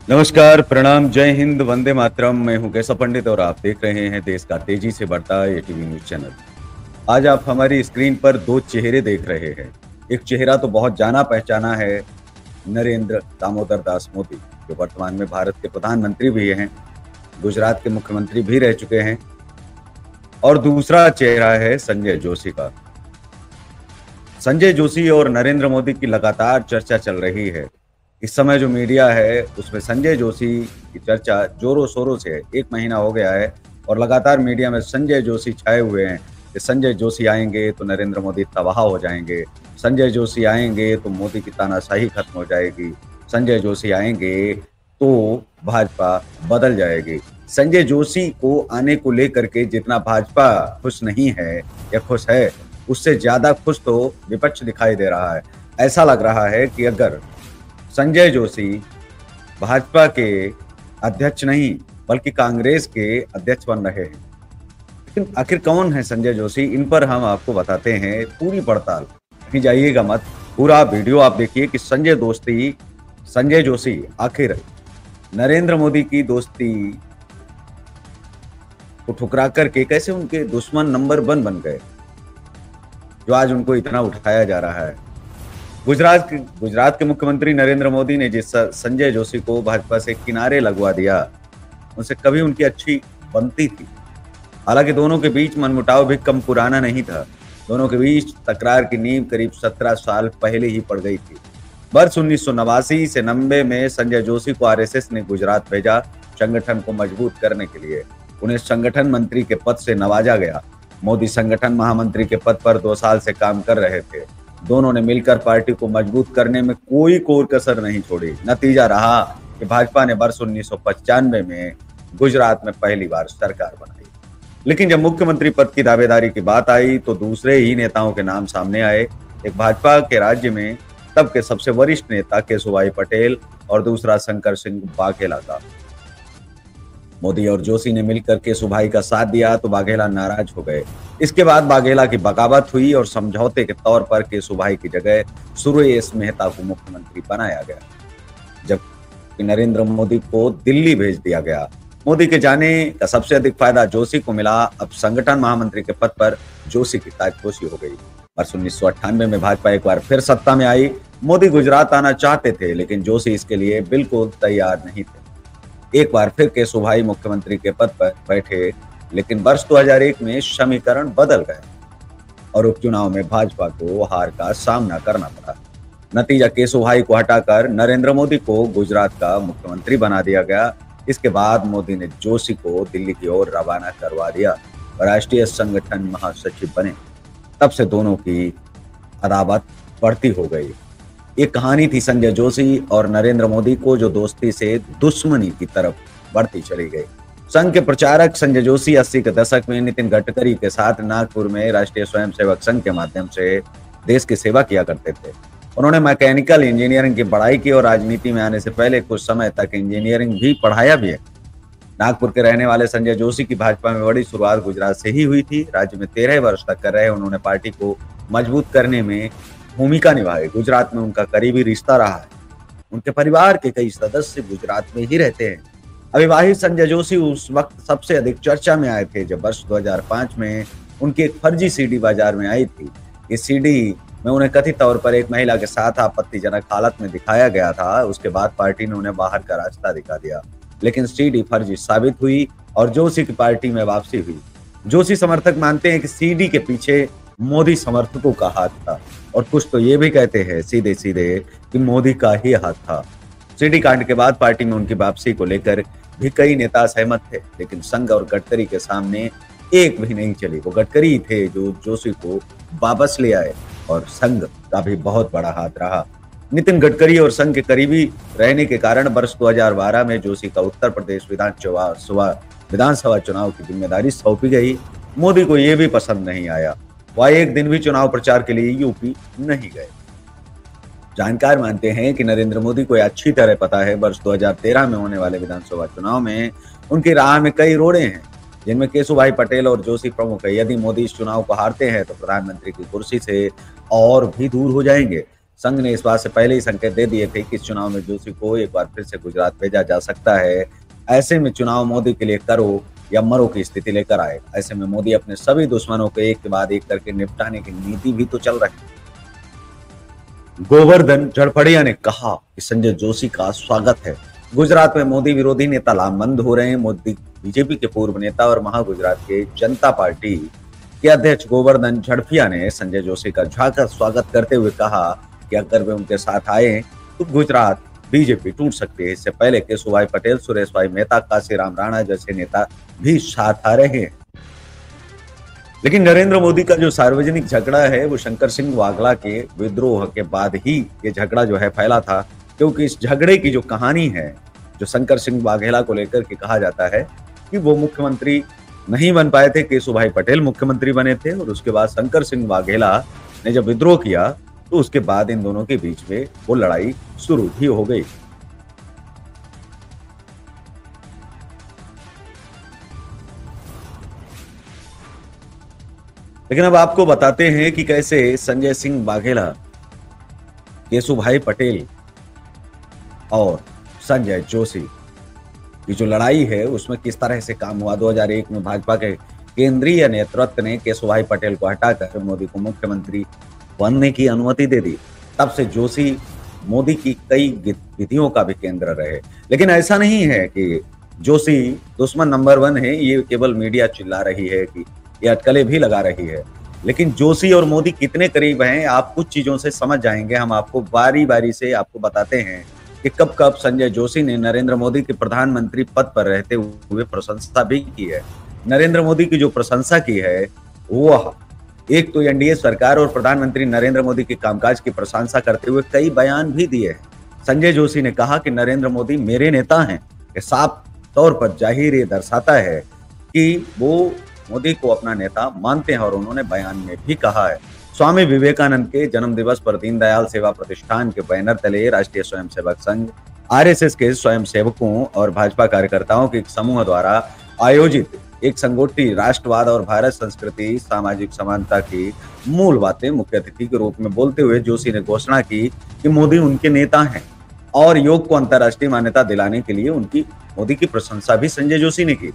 नमस्कार, प्रणाम, जय हिंद, वंदे मातरम। मैं हूं कैशव पंडित और आप देख रहे हैं देश का तेजी से बढ़ता एटीवी न्यूज चैनल। आज आप हमारी स्क्रीन पर दो चेहरे देख रहे हैं। एक चेहरा तो बहुत जाना पहचाना है, नरेंद्र दामोदर दास मोदी, जो वर्तमान में भारत के प्रधानमंत्री भी हैं, गुजरात के मुख्यमंत्री भी रह चुके हैं। और दूसरा चेहरा है संजय जोशी का। संजय जोशी और नरेंद्र मोदी की लगातार चर्चा चल रही है। इस समय जो मीडिया है उसमें संजय जोशी की चर्चा जोरों शोरों से है। 1 महीना हो गया है और लगातार मीडिया में संजय जोशी छाए हुए हैं कि संजय जोशी आएंगे तो नरेंद्र मोदी तबाह हो जाएंगे, संजय जोशी आएंगे तो मोदी की तानाशाही खत्म हो जाएगी, संजय जोशी आएंगे तो भाजपा बदल जाएगी। संजय जोशी को आने को लेकर के जितना भाजपा खुश नहीं है या खुश है, उससे ज्यादा खुश तो विपक्ष दिखाई दे रहा है। ऐसा लग रहा है कि अगर संजय जोशी भाजपा के अध्यक्ष नहीं बल्कि कांग्रेस के अध्यक्ष बन रहे हैं। लेकिन आखिर कौन है संजय जोशी, इन पर हम आपको बताते हैं पूरी पड़ताल। कहीं जाइएगा मत, पूरा वीडियो आप देखिए कि संजय जोशी आखिर नरेंद्र मोदी की दोस्ती को ठुकरा करके कैसे उनके दुश्मन नंबर 1 बन गए, जो आज उनको इतना उठाया जा रहा है। गुजरात के मुख्यमंत्री नरेंद्र मोदी ने जिस संजय जोशी को भाजपा से किनारे लगवा दिया, उनसे कभी उनकी अच्छी बनती थी। हालांकि दोनों के बीच मनमुटाव भी कम पुराना नहीं था। दोनों के बीच तकरार की नींव करीब 17 साल पहले ही पड़ गई थी। वर्ष 1989 से 90 में संजय जोशी को आरएसएस ने गुजरात भेजा संगठन को मजबूत करने के लिए। उन्हें संगठन मंत्री के पद से नवाजा गया। मोदी संगठन महामंत्री के पद पर 2 साल से काम कर रहे थे। दोनों ने मिलकर पार्टी को मजबूत करने में कोई कोर कसर नहीं छोड़ी। नतीजा रहा कि भाजपा ने वर्ष 1995 में गुजरात में पहली बार सरकार बनाई। लेकिन जब मुख्यमंत्री पद की दावेदारी की बात आई तो दूसरे ही नेताओं के नाम सामने आए। एक भाजपा के राज्य में तब के सबसे वरिष्ठ नेता केशुभाई पटेल और दूसरा शंकर सिंह वाघेला था। मोदी और जोशी ने मिलकर केशुभाई का साथ दिया तो वाघेला नाराज हो गए। इसके बाद वाघेला की बगावत हुई और समझौते के तौर पर केशुभाई की जगह सुरेश मेहता को मुख्यमंत्री बनाया गया, जबकि नरेंद्र मोदी को दिल्ली भेज दिया गया। मोदी के जाने का सबसे अधिक फायदा जोशी को मिला। अब संगठन महामंत्री के पद पर जोशी की ताजपोशी हो गई। वर्ष 1998 में भाजपा एक बार फिर सत्ता में आई। मोदी गुजरात आना चाहते थे लेकिन जोशी इसके लिए बिल्कुल तैयार नहीं थे। एक बार फिर केशुभाई मुख्यमंत्री के पद पर बैठे, लेकिन वर्ष 2001 में समीकरण बदल गए और उपचुनाव में भाजपा को हार का सामना करना पड़ा। नतीजा केशुभाई को हटाकर नरेंद्र मोदी को गुजरात का मुख्यमंत्री बना दिया गया। इसके बाद मोदी ने जोशी को दिल्ली की ओर रवाना करवा दिया और राष्ट्रीय संगठन महासचिव बने। तब से दोनों की अदावत बढ़ती हो गई। ये कहानी थी संजय जोशी और नरेंद्र मोदी को, जो दोस्ती से दुश्मनी की तरफ बढ़ती चली गई। संघ के प्रचारक संजय जोशी 80 के दशक में नितिन गडकरी के साथ नागपुर में राष्ट्रीय स्वयंसेवक संघ के माध्यम से देश की सेवा किया करते थे। उन्होंने मैकेनिकल इंजीनियरिंग की पढ़ाई की और राजनीति में आने से पहले कुछ समय तक इंजीनियरिंग भी पढ़ाया भी है। नागपुर के रहने वाले संजय जोशी की भाजपा में बड़ी शुरुआत गुजरात से ही हुई थी। राज्य में 13 वर्ष तक कर रहे उन्होंने पार्टी को मजबूत करने में भूमिका निभाई। गुजरात में उनका करीबी रिश्ता रहा है। उनके परिवार के कई सदस्य गुजरात में ही रहते हैं। अविवाहित संजय जोशी उस वक्त सबसे अधिक चर्चा में आए थे जब वर्ष 2005 में उनकी एक फर्जी सीडी बाजार में आई थी। इस सीडी में उन्हें कथित तौर पर एक महिला के साथ आपत्तिजनक हालत में दिखाया गया था। उसके बाद पार्टी ने उन्हें बाहर का रास्ता दिखा दिया, लेकिन सीडी फर्जी साबित हुई और जोशी की पार्टी में वापसी हुई। जोशी समर्थक मानते हैं कि सीडी के पीछे मोदी समर्थकों का हाथ था और कुछ तो ये भी कहते हैं सीधे सीधे कि मोदी का ही हाथ था। सीडी कांड के बाद पार्टी में उनकी वापसी को लेकर भी कई नेता सहमत थे, लेकिन संघ और गडकरी के सामने एक भी नहीं चली। वो गडकरी थे जो जोशी को वापस ले आए और संघ का भी बहुत बड़ा हाथ रहा। नितिन गडकरी और संघ के करीबी रहने के कारण वर्ष 2012 में जोशी का उत्तर प्रदेश विधानसभा चुनाव की जिम्मेदारी सौंपी गई। मोदी को यह भी पसंद नहीं आया। वह एक दिन भी चुनाव प्रचार के लिए यूपी नहीं गए। जानकार मानते हैं कि नरेंद्र मोदी को अच्छी तरह पता है वर्ष 2013 में होने वाले विधानसभा चुनाव में उनकी राह में कई रोड़े हैं, जिनमें केशुभाई पटेल और जोशी प्रमुख है। यदि मोदी इस चुनाव को हारते हैं तो प्रधानमंत्री की कुर्सी से और भी दूर हो जाएंगे। संघ ने इस बात से पहले ही संकेत दे दिए थे कि इस चुनाव में जोशी को एक बार फिर से गुजरात भेजा जा सकता है। ऐसे में चुनाव मोदी के लिए करो या मरो की स्थिति लेकर आए। ऐसे में मोदी अपने सभी दुश्मनों को एक के बाद एक करके निपटाने की नीति भी तो चल रही है। गोवर्धन झड़फड़िया ने कहा कि संजय जोशी का स्वागत है। गुजरात में मोदी विरोधी नेता लामबंद हो रहे हैं। मोदी बीजेपी के पूर्व नेता और महागुजरात के जनता पार्टी के अध्यक्ष गोवर्धन झड़फिया ने संजय जोशी का जाकर स्वागत करते हुए कहा कि अगर वे उनके साथ आए तो गुजरात बीजेपी टूट सकती है। इससे पहले केशुभाई पटेल, सुरेश भाई मेहता, काशीराम राणा जैसे नेता भी साथ आ रहे हैं। लेकिन नरेंद्र मोदी का जो सार्वजनिक झगड़ा है वो शंकर सिंह वाघेला के विद्रोह के बाद ही ये झगड़ा जो है फैला था, क्योंकि इस झगड़े की जो कहानी है, जो शंकर सिंह वाघेला को लेकर के कहा जाता है कि वो मुख्यमंत्री नहीं बन पाए थे, केशुभाई पटेल मुख्यमंत्री बने थे और उसके बाद शंकर सिंह वाघेला ने जब विद्रोह किया तो उसके बाद इन दोनों के बीच में वो लड़ाई शुरू भी हो गई। लेकिन अब आपको बताते हैं कि कैसे संजय सिंह वाघेला, केशुभाई पटेल और संजय जोशी की जो लड़ाई है उसमें किस तरह से काम हुआ। 2001 में भाजपा के केंद्रीय नेतृत्व ने केशुभाई पटेल को हटाकर मोदी को मुख्यमंत्री बनने की अनुमति दे दी। तब से जोशी मोदी की कई गतिविधियों का भी केंद्र रहे। लेकिन ऐसा नहीं है कि जोशी दुश्मन नंबर 1 है, ये केवल मीडिया चिल्ला रही है कि ये अटकलें भी लगा रही है। लेकिन जोशी और मोदी कितने करीब हैं आप कुछ चीजों से समझ जाएंगे। हम आपको बारी बारी से आपको बताते हैं कि कब कब संजय जोशी ने नरेंद्र मोदी के प्रधानमंत्री पद पर रहते हुए प्रशंसा भी की है। नरेंद्र मोदी की जो प्रशंसा की है वो एक तो एनडीए सरकार और प्रधानमंत्री नरेंद्र मोदी के कामकाज की प्रशंसा करते हुए कई बयान भी दिए हैं। संजय जोशी ने कहा कि नरेंद्र मोदी मेरे नेता हैं। ये साफ तौर पर जाहिर ये दर्शाता है कि वो मोदी को अपना नेता मानते हैं और उन्होंने बयान में भी कहा है। स्वामी विवेकानंद के जन्म दिवस पर दीनदयाल सेवा प्रतिष्ठान के बैनर तले राष्ट्रीय स्वयंसेवक संघ, आरएसएस के स्वयंसेवकों और भाजपा कार्यकर्ताओं के एक समूह द्वारा आयोजित एक संगोष्ठी राष्ट्रवाद और भारत संस्कृति सामाजिक समानता की मूल बातें मुख्य अतिथि के रूप में बोलते हुए जोशी ने घोषणा की कि मोदी उनके नेता हैं और योग को अंतर्राष्ट्रीय मान्यता दिलाने के लिए मोदी की प्रशंसा भी संजय जोशी ने की।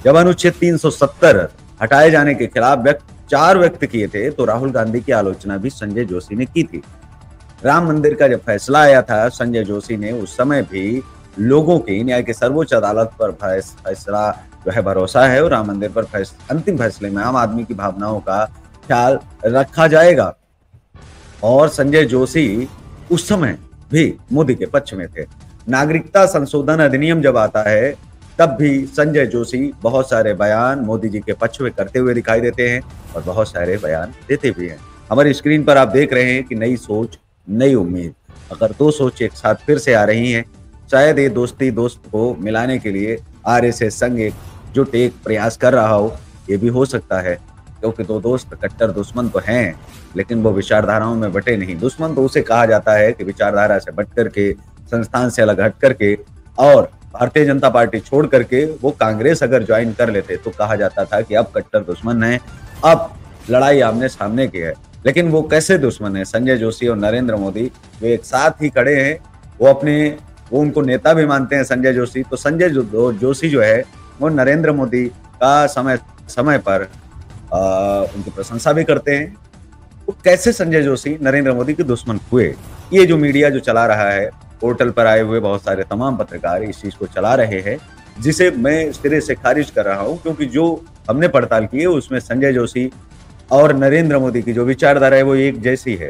जब अनुच्छेद 370 हटाए जाने के खिलाफ विचार व्यक्त किए थे तो राहुल गांधी की आलोचना भी संजय जोशी ने की थी। राम मंदिर का जब फैसला आया था, संजय जोशी ने उस समय भी लोगों की न्याय के सर्वोच्च अदालत पर फैसला जो है भरोसा है और राम मंदिर पर अंतिम फैसले में आम आदमी की भावनाओं का ख्याल रखा जाएगा। और संजय जोशी उस समय भी मोदी के पक्ष में थे। नागरिकता संशोधन अधिनियम जब आता है तब भी संजय जोशी बहुत सारे बयान मोदी जी के पक्ष में करते हुए दिखाई देते हैं और बहुत सारे बयान देते भी हैं। हमारी स्क्रीन पर आप देख रहे हैं कि नई सोच नई उम्मीद, अगर दो सोच एक साथ फिर से आ रही हैं, शायद ये दोस्त को मिलाने के लिए आरएसएस संघ एकजुट एक प्रयास कर रहा हो, ये भी हो सकता है। क्योंकि दो दोस्त कट्टर दुश्मन तो हैं लेकिन वो विचारधाराओं में बटे नहीं। दुश्मन तो उसे कहा जाता है कि विचारधारा से बट करके, संस्थान से अलग हट करके और भारतीय जनता पार्टी छोड़ करके वो कांग्रेस अगर ज्वाइन कर लेते तो कहा जाता था कि अब कट्टर दुश्मन है, अब लड़ाई आमने सामने की है। लेकिन वो कैसे दुश्मन है? संजय जोशी और नरेंद्र मोदी वो एक साथ ही खड़े हैं। वो उनको नेता भी मानते हैं संजय जोशी। तो संजय जोशी जो है वो नरेंद्र मोदी का समय समय पर उनकी प्रशंसा भी करते हैं। तो कैसे संजय जोशी नरेंद्र मोदी के दुश्मन हुए? ये जो मीडिया जो चला रहा है, पोर्टल पर आए हुए बहुत सारे तमाम पत्रकार इस चीज को चला रहे हैं, जिसे मैं सिरे से खारिज कर रहा हूं। क्योंकि जो हमने पड़ताल की है उसमें संजय जोशी और नरेंद्र मोदी की जो विचारधारा है वो एक जैसी है।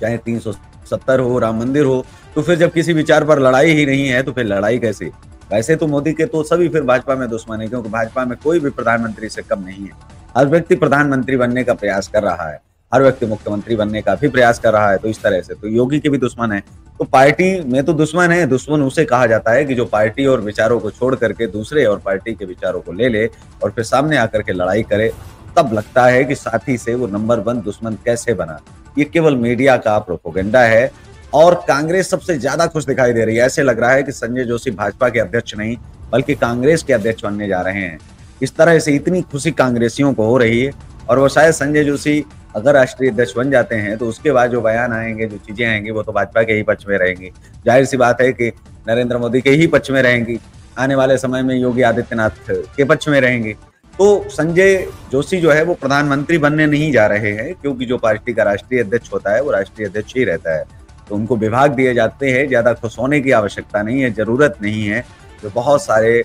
चाहे 370 हो, राम मंदिर हो, तो फिर जब किसी विचार पर लड़ाई ही नहीं है तो फिर लड़ाई कैसे? वैसे तो मोदी के तो सभी फिर भाजपा में दुश्मन है, क्योंकि भाजपा में कोई भी प्रधानमंत्री से कम नहीं है। हर व्यक्ति प्रधानमंत्री बनने का प्रयास कर रहा है, हर व्यक्ति मुख्यमंत्री बनने का भी प्रयास कर रहा है। तो इस तरह से तो योगी के भी दुश्मन है। तो पार्टी में तो दुश्मन है। दुश्मन उसे कहा जाता है कि जो पार्टी और विचारों को छोड़ करके दूसरे और पार्टी के विचारों को ले ले और फिर सामने आकर के लड़ाई करे। तब लगता है कि साथी से वो नंबर 1 दुश्मन कैसे बना। ये केवल मीडिया का प्रोपोगेंडा है और कांग्रेस सबसे ज्यादा खुश दिखाई दे रही है। ऐसे लग रहा है कि संजय जोशी भाजपा के अध्यक्ष नहीं बल्कि कांग्रेस के अध्यक्ष बनने जा रहे हैं। इस तरह से इतनी खुशी कांग्रेसियों को हो रही है और वो शायद संजय जोशी अगर राष्ट्रीय अध्यक्ष बन जाते हैं तो उसके बाद जो बयान आएंगे, जो चीजें आएंगी, वो तो भाजपा के ही पक्ष में रहेंगी। जाहिर सी बात है कि नरेंद्र मोदी के ही पक्ष में रहेंगी, आने वाले समय में योगी आदित्यनाथ के पक्ष में रहेंगे। तो संजय जोशी जो है वो प्रधानमंत्री बनने नहीं जा रहे हैं, क्योंकि जो पार्टी का राष्ट्रीय अध्यक्ष होता है वो राष्ट्रीय अध्यक्ष ही रहता है। तो उनको विभाग दिए जाते हैं, ज्यादा खुश होने की आवश्यकता नहीं है, जरूरत नहीं है। जो बहुत सारे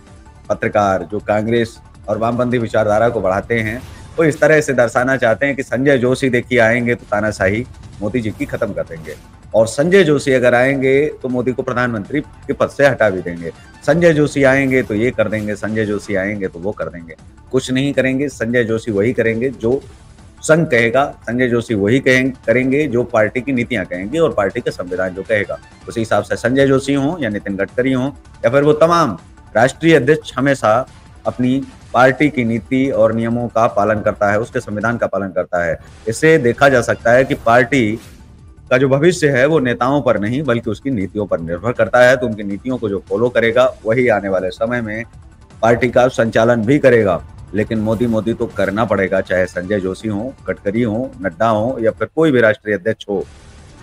पत्रकार जो कांग्रेस और वामपंथी विचारधारा को बढ़ाते हैं, वो इस तरह से दर्शाना चाहते हैं कि संजय जोशी देखिए आएंगे तो तानाशाही मोदी जी की खत्म कर देंगे, और संजय जोशी अगर आएंगे तो मोदी को प्रधानमंत्री के पद से हटा भी देंगे। संजय जोशी आएंगे तो ये कर देंगे, संजय जोशी आएंगे तो वो कर देंगे। कुछ नहीं करेंगे, संजय जोशी वही करेंगे जो संघ कहेगा, संजय जोशी वही करेंगे जो पार्टी की नीतियां कहेंगे और पार्टी का संविधान जो कहेगा। उसी हिसाब से संजय जोशी हो या नितिन गडकरी हो या फिर वो तमाम राष्ट्रीय अध्यक्ष हमेशा अपनी पार्टी की नीति और नियमों का पालन करता है, उसके संविधान का पालन करता है। इससे देखा जा सकता है कि पार्टी का जो भविष्य है वो नेताओं पर नहीं बल्कि उसकी नीतियों पर निर्भर करता है। तो उनकी नीतियों को जो फॉलो करेगा वही आने वाले समय में पार्टी का संचालन भी करेगा। लेकिन मोदी तो करना पड़ेगा, चाहे संजय जोशी हो, गडकरी हो, नड्डा हो या फिर कोई भी राष्ट्रीय अध्यक्ष हो।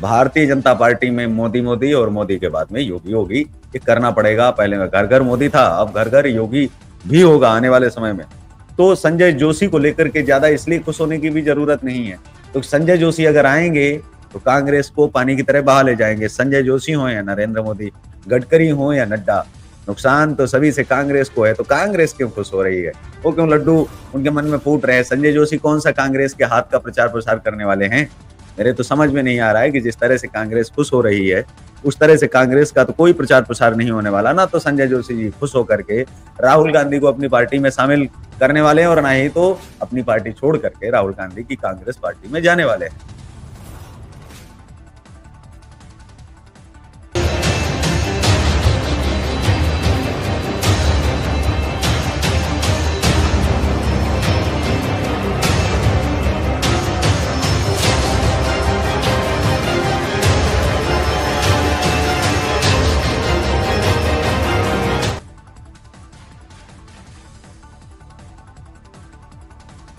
भारतीय जनता पार्टी में मोदी और मोदी के बाद में योगी, ये करना पड़ेगा। पहले में घर घर मोदी था, अब घर घर योगी भी होगा आने वाले समय में। तो संजय जोशी को लेकर के ज्यादा इसलिए खुश होने की भी जरूरत नहीं है। तो संजय जोशी अगर आएंगे तो कांग्रेस को पानी की तरह बहा ले जाएंगे। संजय जोशी हो या नरेंद्र मोदी, गडकरी हो या नड्डा, नुकसान तो सभी से कांग्रेस को है। तो कांग्रेस क्यों खुश हो रही है, वो क्यों लड्डू उनके मन में फूट रहे हैं? संजय जोशी कौन सा कांग्रेस के हाथ का प्रचार प्रसार करने वाले हैं? मेरे तो समझ में नहीं आ रहा है कि जिस तरह से कांग्रेस खुश हो रही है उस तरह से कांग्रेस का तो कोई प्रचार प्रसार नहीं होने वाला। ना तो संजय जोशी जी खुश होकर के राहुल गांधी को अपनी पार्टी में शामिल करने वाले हैं और ना ही तो अपनी पार्टी छोड़ करके राहुल गांधी की कांग्रेस पार्टी में जाने वाले हैं।